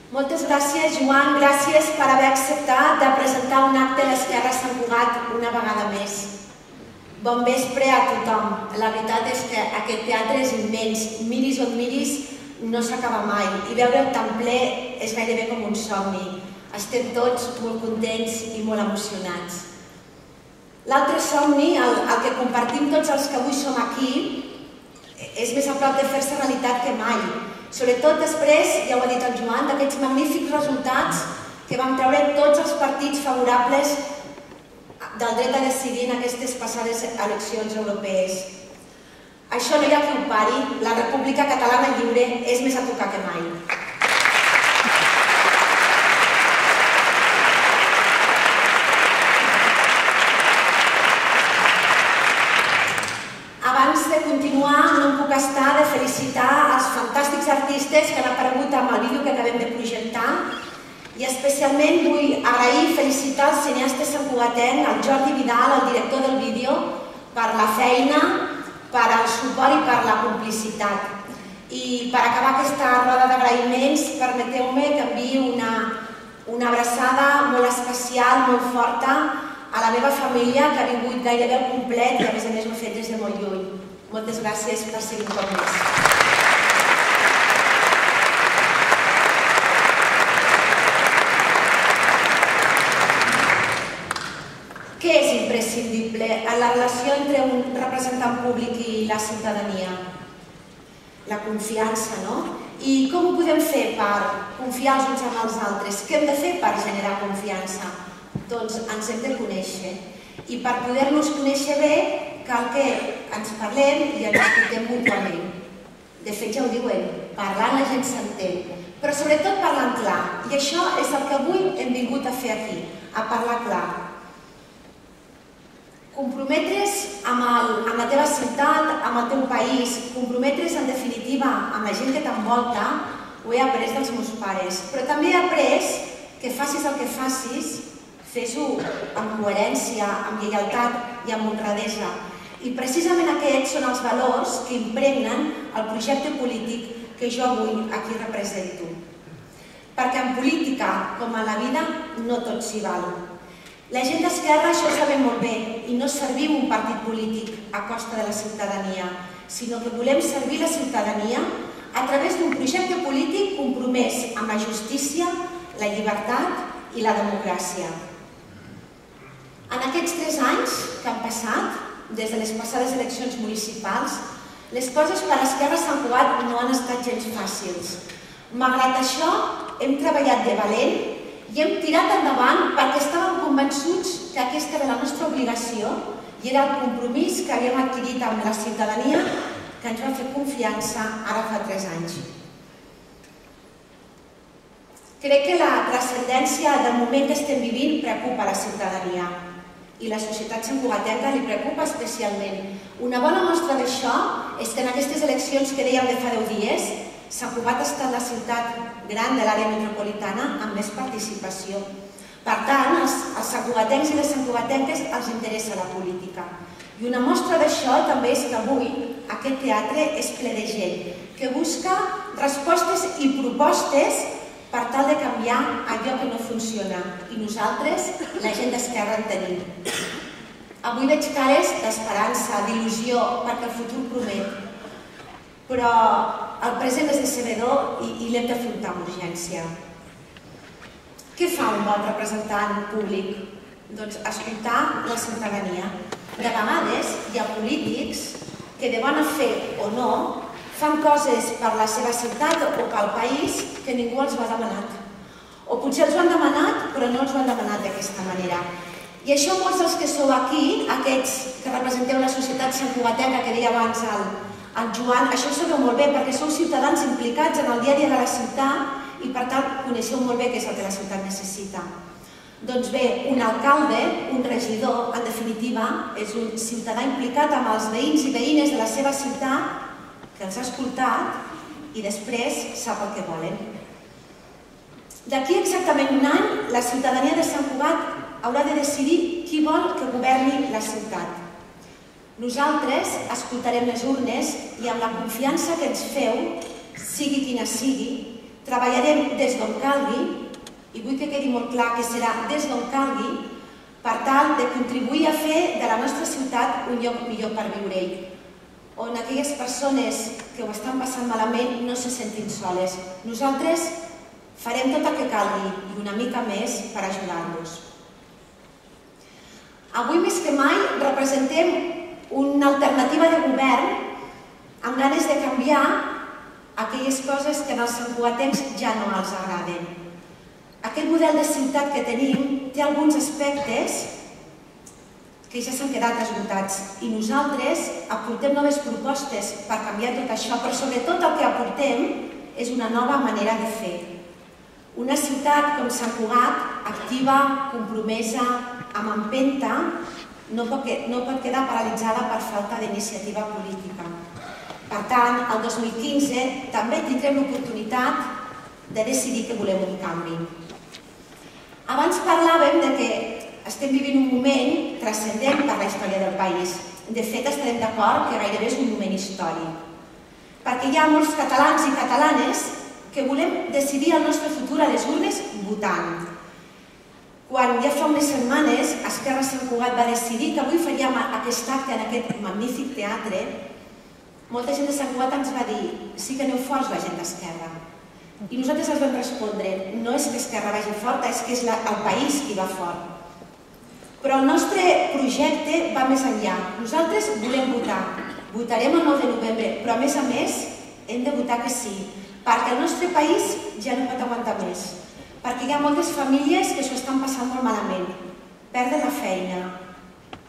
Moltes gràcies, Joan. Gràcies per haver acceptat de presentar un acte a l'Esquerra Sant Cugat una vegada més. Bon vespre a tothom. La veritat és que aquest teatre és immens. Miris on miris, no s'acaba mai. I veure'l tan ple és gairebé com un somni. Estem tots molt contents i molt emocionats. L'altre somni, el que compartim tots els que avui som aquí, és més a prop de fer-se realitat que mai. Sobretot després, ja ho ha dit el Joan, d'aquests magnífics resultats que vam treure tots els partits favorables del dret a decidir en aquestes passades eleccions europees. Això no hi ha qui ho pari, la República Catalana lliure és més a tocar que mai. Abans de continuar, no em puc estar de felicitar els fantàstics artistes que han aparegut amb el vídeo que acabem de projectar i especialment vull agrair i felicitar el cineasta santcugatenc, el Jordi Vidal, el director del vídeo, per la feina, per el suport i per la complicitat. I per acabar aquesta roda d'agraïments, permeteu-me que enviï una abraçada molt especial, molt forta, a la meva família, que ha vingut gairebé al complet i a més ho ha fet des de molt lluny. Moltes gràcies per ser un cop més. Què és imprescindible en la relació entre un representant públic i la ciutadania? La confiança, no? I com ho podem fer per confiar els uns en els altres? Què hem de fer per generar confiança? Doncs ens hem de conèixer. I per poder-nos conèixer bé cal que ens parlem i ens escoltem mútuament. De fet ja ho diuen, parlant la gent s'entén, però sobretot parlant clar. I això és el que avui hem vingut a fer aquí, a parlar clar. Comprometre's amb la teva ciutat, amb el teu país, comprometre's en definitiva amb la gent que t'envolta, ho he après dels meus pares, però també he après que facis el que facis, fes-ho amb coherència, amb lleialtat i amb honradesa. I precisament aquests són els valors que impregnen el projecte polític que jo avui aquí represento. Perquè en política, com a la vida, no tot s'hi val. La gent d'Esquerra això ho sabem molt bé i no servim un partit polític a costa de la ciutadania, sinó que volem servir la ciutadania a través d'un projecte polític compromès amb la justícia, la llibertat i la democràcia. En aquests 3 anys que han passat, des de les passades eleccions municipals, les coses per l'Esquerra Sant Cugat no han estat gens fàcils. Malgrat això, hem treballat de valent i hem tirat endavant perquè estàvem convençuts que aquesta era la nostra obligació i era el compromís que havíem adquirit amb la ciutadania que ens va fer confiança ara fa 3 anys. Crec que la transcendència del moment que estem vivint preocupa la ciutadania i la societat santcugatenca li preocupa especialment. Una bona mostra d'això és que en aquestes eleccions que dèiem de fa 10 dies Sant Cugat ha estat la ciutat gran de l'àrea metropolitana amb més participació. Per tant, als santcugatencs i les santcugatenques els interessa la política. I una mostra d'això també és que avui aquest teatre és ple de gent que busca respostes i propostes per tal de canviar allò que no funciona. I nosaltres, la gent d'Esquerra, en tenim. Avui veig cares d'esperança, d'il·lusió, perquè el futur promet. Però el present és decebedor i l'hem d'afrontar amb urgència. Què fa un bon representant públic? Doncs escoltar la ciutadania. De vegades hi ha polítics que de bona fe o no fan coses per la seva ciutat o pel país que ningú els ho ha demanat. O potser els ho han demanat però no els ho han demanat d'aquesta manera. I això molts dels que sou aquí, aquests que representeu la societat santcugatenca que deia abans el Joan, això ho sabeu molt bé perquè sou ciutadans implicats en el dia a dia de la ciutat i per tant coneixeu molt bé què és el que la ciutat necessita. Doncs bé, un alcalde, un regidor, en definitiva, és un ciutadà implicat amb els veïns i veïnes de la seva ciutat que els ha escoltat i després sap el que volen. D'aquí exactament un any, la ciutadania de Sant Cugat haurà de decidir qui vol que governi la ciutat. Nosaltres escoltarem les urnes i amb la confiança que ens feu, sigui quina sigui, Treballarem des d'on calgui, i vull que quedi molt clar que serà des d'on calgui, per tal de contribuir a fer de la nostra ciutat un lloc millor per viure-hi, on aquelles persones que ho estan passant malament no se sentin soles. Nosaltres farem tot el que calgui i una mica més per ajudar-los. Avui més que mai representem una alternativa de govern amb ganes de canviar aquelles coses que als santcugatencs ja no els agraden. Aquest model de ciutat que tenim té alguns aspectes que ja s'han quedat esgotats i nosaltres aportem noves propostes per canviar tot això, però sobretot el que aportem és una nova manera de fer. Una ciutat com Sant Cugat, activa, compromesa, amb empenta, no pot quedar paralitzada per falta d'iniciativa política. Per tant, el 2015 també tindrem l'oportunitat de decidir que volem un canvi. Abans parlàvem que estem vivint un moment transcendent per la història del país. De fet, estarem d'acord que gairebé és un moment històric. Perquè hi ha molts catalans i catalanes que volem decidir el nostre futur a les urnes votant. Quan ja fa unes setmanes Esquerra Sant Cugat va decidir que avui faríem aquest acte en aquest magnífic teatre, molta gent de Sant Cugat ens va dir sí que aneu forts la gent d'Esquerra. I nosaltres els vam respondre, no és que Esquerra vagi forta, és que és el país qui va fort. Però el nostre projecte va més enllà. Nosaltres volem votar. Votarem el 9 de novembre, però a més hem de votar que sí, perquè el nostre país ja no pot aguantar més. Perquè hi ha moltes famílies que s'ho estan passant molt malament. Perden la feina,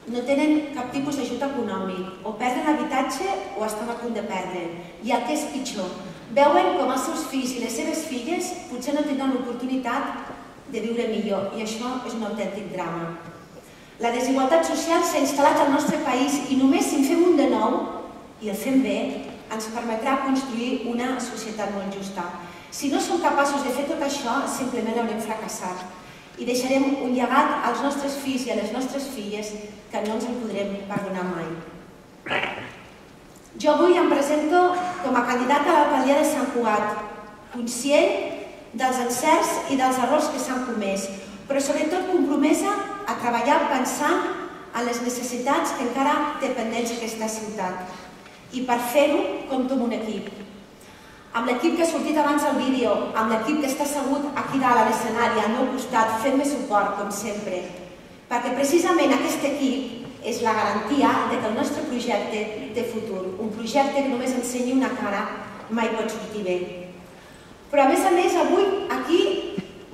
no tenen cap tipus d'ajut econòmic, o perden l'habitatge o estan a punt de perdre. I el que és pitjor, veuen com els seus fills i les seves filles potser no tindran l'oportunitat de viure millor, i això és un autèntic drama. La desigualtat social s'ha instal·lat al nostre país i només si en fem un de nou, i el fem bé, ens permetrà construir una societat molt justa. Si no som capaços de fer tot això, simplement haurem fracassat i deixarem un llegat als nostres fills i a les nostres filles que no ens en podrem perdonar mai. Jo avui em presento com a candidata a l'alcaldia de Sant Cugat, conscient dels encerts i dels errors que s'han comès, però sobretot compromesa a treballar pensant en les necessitats que encara té pendents aquesta ciutat. I per fer-ho compto amb un equip. Amb l'equip que ha sortit abans al vídeo, amb l'equip que està assegut aquí dalt a l'escenari, al meu costat, fent-me suport, com sempre. Perquè precisament aquest equip és la garantia que el nostre projecte té futur. Un projecte que només ensenyi una cara mai pot sortir bé. Però a més, avui aquí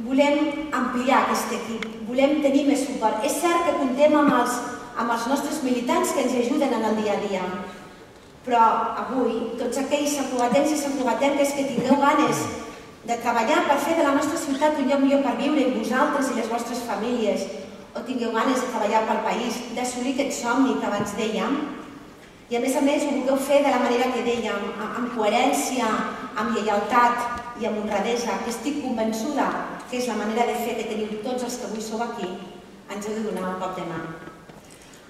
volem ampliar aquest equip, volem tenir més suport. És cert que comptem amb els nostres militants que ens ajuden en el dia a dia. Però avui, tots aquells santcugatencs i santcugatenques que tingueu ganes de treballar per fer de la nostra ciutat un lloc millor per viure, vosaltres i les vostres famílies, o tingueu ganes de treballar pel país, d'assolir aquest somni que abans dèiem, i a més ho vulgueu fer de la manera que dèiem, amb coherència, amb lleialtat i amb honradesa, que estic convençuda que és la manera de fer que teniu tots els que avui sou aquí, ens heu de donar un cop de mà.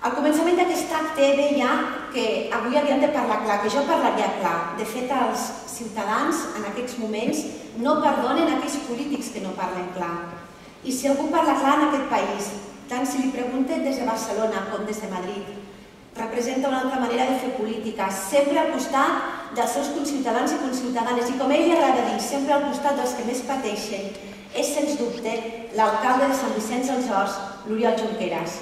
Al començament d'aquest acte deia que avui havíem de parlar clar, que jo parlaria clar. De fet, els ciutadans en aquests moments no perdonen aquells polítics que no parlen clar. I si algú parla clar en aquest país, tant si li pregunten des de Barcelona com des de Madrid, representa una altra manera de fer política, sempre al costat dels seus conciutadans i conciutadanes, i com a ell li agrada dir, sempre al costat dels que més pateixen, és sens dubte l'alcalde de Sant Vicenç dels Horts, l'Oriol Junqueras.